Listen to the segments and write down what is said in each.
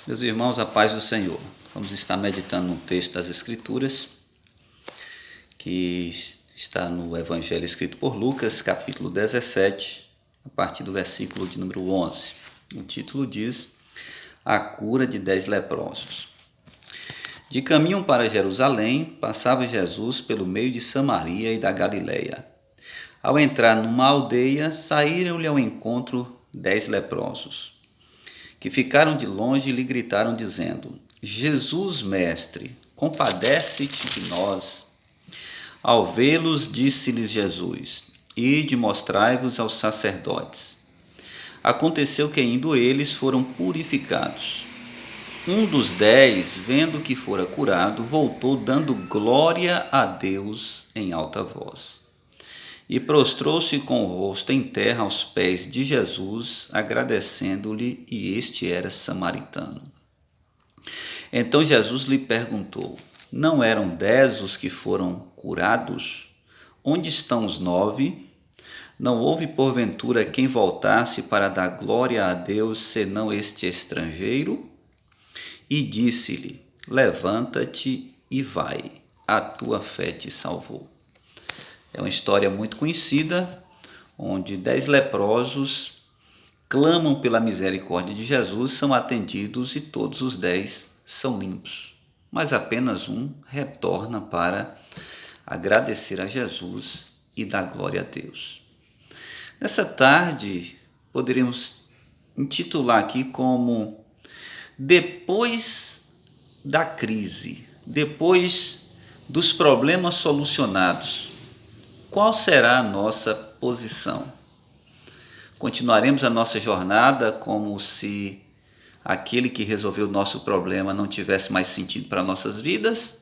Meus irmãos, a paz do Senhor. Vamos estar meditando no texto das Escrituras, que está no Evangelho escrito por Lucas, capítulo 17, a partir do versículo de número 11. O título diz: A cura de 10 leprosos. De caminho para Jerusalém, passava Jesus pelo meio de Samaria e da Galileia. Ao entrar numa aldeia, saíram-lhe ao encontro 10 leprosos, que ficaram de longe e lhe gritaram, dizendo: Jesus, mestre, compadece-te de nós. Ao vê-los, disse-lhes Jesus: Ide, mostrai-vos aos sacerdotes. Aconteceu que, indo eles, foram purificados. Um dos 10, vendo que fora curado, voltou dando glória a Deus em alta voz. E prostrou-se com o rosto em terra aos pés de Jesus, agradecendo-lhe, e este era samaritano. Então Jesus lhe perguntou: Não eram 10 os que foram curados? Onde estão os 9? Não houve porventura quem voltasse para dar glória a Deus, senão este estrangeiro? E disse-lhe: Levanta-te e vai, a tua fé te salvou. É uma história muito conhecida, onde 10 leprosos clamam pela misericórdia de Jesus, são atendidos e todos os 10 são limpos. Mas apenas um retorna para agradecer a Jesus e dar glória a Deus. Nessa tarde, poderíamos intitular aqui como Depois da crise, depois dos problemas solucionados, qual será a nossa posição? Continuaremos a nossa jornada como se aquele que resolveu o nosso problema não tivesse mais sentido para nossas vidas?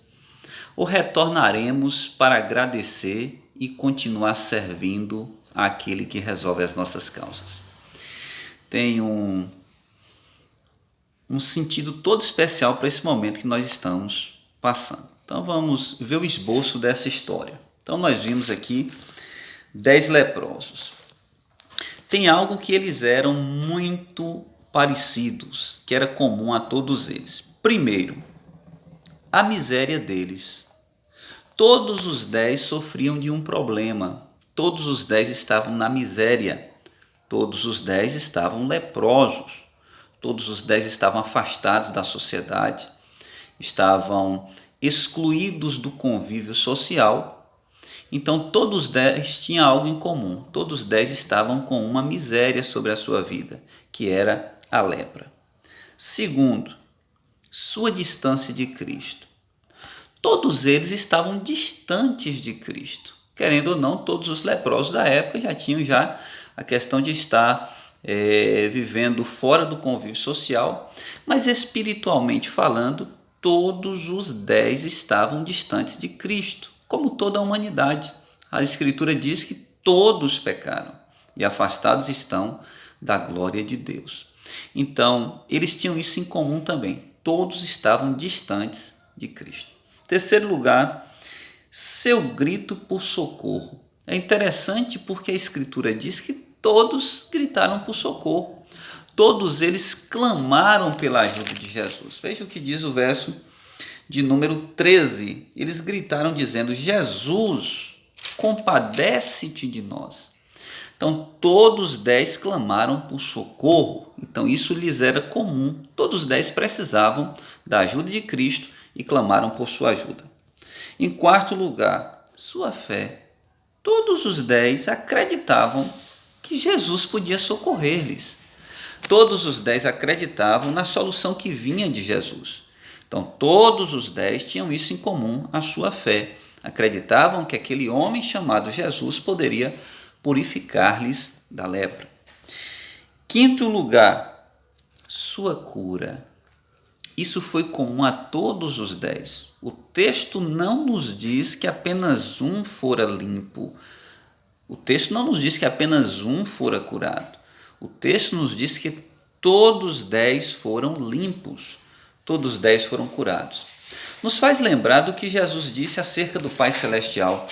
Ou retornaremos para agradecer e continuar servindo àquele que resolve as nossas causas? Tem um sentido todo especial para esse momento que nós estamos passando. Então vamos ver o esboço dessa história. Então nós vimos aqui 10 leprosos. Tem algo que eles eram muito parecidos, que era comum a todos eles. Primeiro, a miséria deles. Todos os 10 sofriam de um problema. Todos os 10 estavam na miséria. Todos os 10 estavam leprosos. Todos os 10 estavam afastados da sociedade. Estavam excluídos do convívio social. Então todos os 10 tinham algo em comum, todos os 10 estavam com uma miséria sobre a sua vida, que era a lepra. Segundo, sua distância de Cristo. Todos eles estavam distantes de Cristo. Querendo ou não, todos os leprosos da época já tinham a questão de estar vivendo fora do convívio social, mas espiritualmente falando, todos os 10 estavam distantes de Cristo, como toda a humanidade. A Escritura diz que todos pecaram e afastados estão da glória de Deus. Então, eles tinham isso em comum também. Todos estavam distantes de Cristo. Terceiro lugar, seu grito por socorro. É interessante porque a Escritura diz que todos gritaram por socorro. Todos eles clamaram pela ajuda de Jesus. Veja o que diz o verso de número 13. Eles gritaram dizendo: Jesus, compadece-te de nós. Então todos os 10 clamaram por socorro. Então isso lhes era comum. Todos os 10 precisavam da ajuda de Cristo e clamaram por sua ajuda. Em quarto lugar, sua fé. Todos os 10 acreditavam que Jesus podia socorrer-lhes. Todos os 10 acreditavam na solução que vinha de Jesus. Então, todos os 10 tinham isso em comum, a sua fé. Acreditavam que aquele homem chamado Jesus poderia purificar-lhes da lepra. Quinto lugar, sua cura. Isso foi comum a todos os 10. O texto não nos diz que apenas um fora limpo. O texto não nos diz que apenas um fora curado. O texto nos diz que todos os 10 foram limpos. Todos os 10 foram curados. Nos faz lembrar do que Jesus disse acerca do Pai Celestial.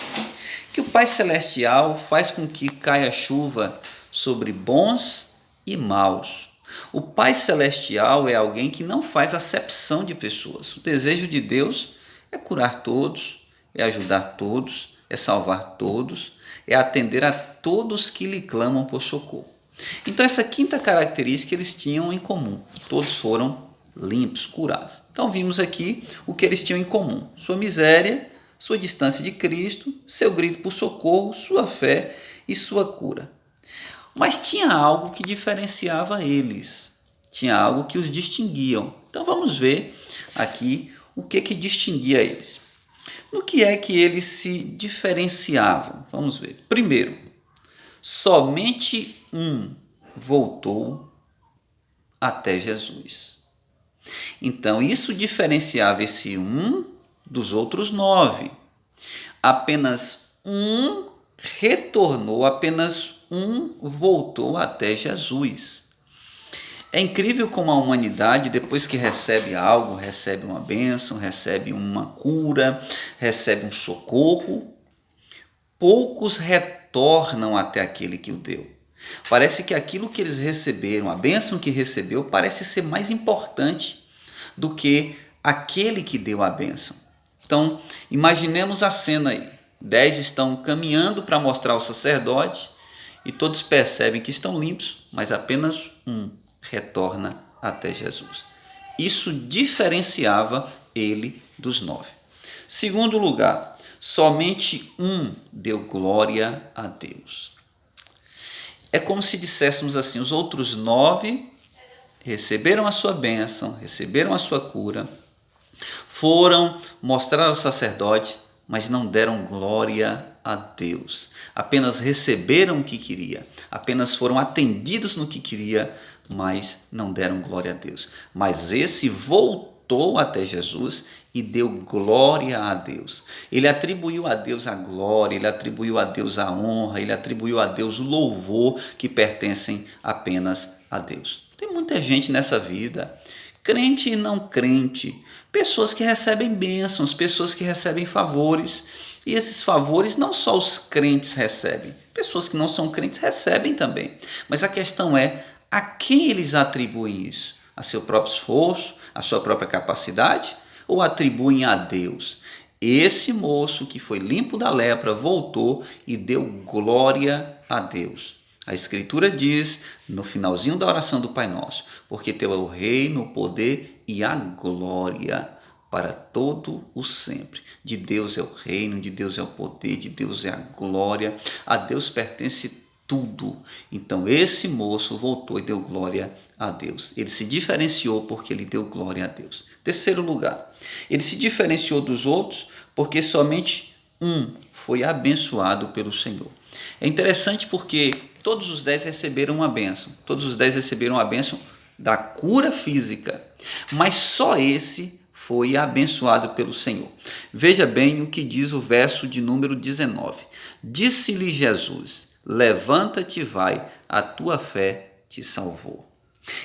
Que o Pai Celestial faz com que caia chuva sobre bons e maus. O Pai Celestial é alguém que não faz acepção de pessoas. O desejo de Deus é curar todos, é ajudar todos, é salvar todos, é atender a todos que lhe clamam por socorro. Então essa quinta característica eles tinham em comum. Todos foram limpos, curados. Então vimos aqui o que eles tinham em comum: sua miséria, sua distância de Cristo, seu grito por socorro, sua fé e sua cura. Mas tinha algo que diferenciava eles, tinha algo que os distinguiam. Então vamos ver aqui o que distinguia eles. No que é que eles se diferenciavam? Vamos ver. Primeiro, somente um voltou até Jesus. Então isso diferenciava esse um dos outros 9. Apenas um retornou, apenas um voltou até Jesus. É incrível como a humanidade, depois que recebe algo, recebe uma bênção, recebe uma cura, recebe um socorro, poucos retornam até aquele que o deu. Parece que aquilo que eles receberam, a bênção que recebeu, parece ser mais importante do que aquele que deu a bênção. Então, imaginemos a cena aí. 10 estão caminhando para mostrar ao sacerdote e todos percebem que estão limpos, mas apenas um retorna até Jesus. Isso diferenciava ele dos 9. Segundo lugar, somente um deu glória a Deus. É como se disséssemos assim: os outros 9 receberam a sua bênção, receberam a sua cura, foram mostrar ao sacerdote, mas não deram glória a Deus. Apenas receberam o que queria, apenas foram atendidos no que queria, mas não deram glória a Deus. Mas esse voltou até Jesus e deu glória a Deus. Ele atribuiu a Deus a glória, ele atribuiu a Deus a honra, ele atribuiu a Deus o louvor que pertencem apenas a Deus. Tem muita gente nessa vida, crente e não crente, pessoas que recebem bênçãos, pessoas que recebem favores, e esses favores não só os crentes recebem, pessoas que não são crentes recebem também. Mas a questão é, a quem eles atribuem isso? A seu próprio esforço, a sua própria capacidade, ou atribuem a Deus? Esse moço que foi limpo da lepra voltou e deu glória a Deus. A Escritura diz, no finalzinho da oração do Pai Nosso: porque teu é o reino, o poder e a glória para todo o sempre. De Deus é o reino, de Deus é o poder, de Deus é a glória. A Deus pertence tudo. Então esse moço voltou e deu glória a Deus. Ele se diferenciou porque ele deu glória a Deus. Terceiro lugar, ele se diferenciou dos outros porque somente um foi abençoado pelo Senhor. É interessante porque todos os 10 receberam uma bênção. Todos os 10 receberam a bênção da cura física. Mas só esse foi abençoado pelo Senhor. Veja bem o que diz o verso de número 19. Disse-lhe Jesus: levanta-te e vai, a tua fé te salvou.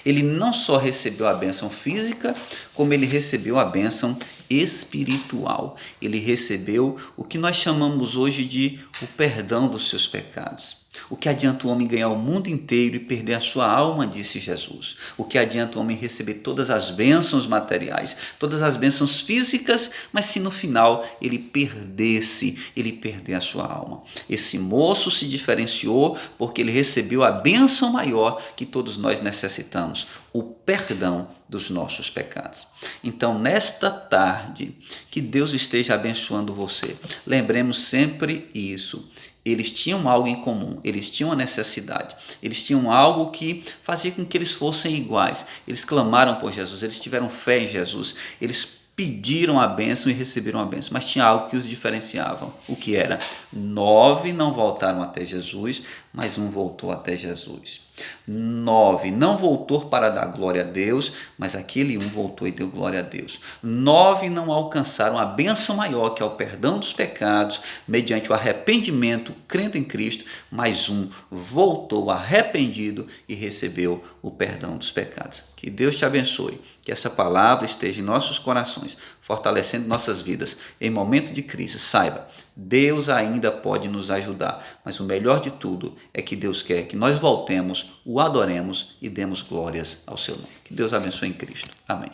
Ele não só recebeu a bênção física, como ele recebeu a bênção espiritual. Ele recebeu o que nós chamamos hoje de o perdão dos seus pecados. O que adianta o homem ganhar o mundo inteiro e perder a sua alma, disse Jesus. O que adianta o homem receber todas as bênçãos materiais, todas as bênçãos físicas, mas se no final ele perder a sua alma. Esse moço se diferenciou porque ele recebeu a bênção maior que todos nós necessitamos, o perdão dos nossos pecados. Então, nesta tarde, que Deus esteja abençoando você. Lembremos sempre isso. Eles tinham algo em comum, eles tinham uma necessidade, eles tinham algo que fazia com que eles fossem iguais. Eles clamaram por Jesus, eles tiveram fé em Jesus, eles pediram a bênção e receberam a bênção, mas tinha algo que os diferenciava. O que era? 9 não voltaram até Jesus, mas um voltou até Jesus. 9 não voltou para dar glória a Deus, mas aquele um voltou e deu glória a Deus. 9 não alcançaram a bênção maior, que é o perdão dos pecados, mediante o arrependimento, crendo em Cristo, mas um voltou arrependido e recebeu o perdão dos pecados. Que Deus te abençoe, que essa palavra esteja em nossos corações, fortalecendo nossas vidas. Em momento de crise, saiba, Deus ainda pode nos ajudar, mas o melhor de tudo é que Deus quer que nós voltemos, o adoremos e demos glórias ao seu nome. Que Deus abençoe em Cristo. Amém.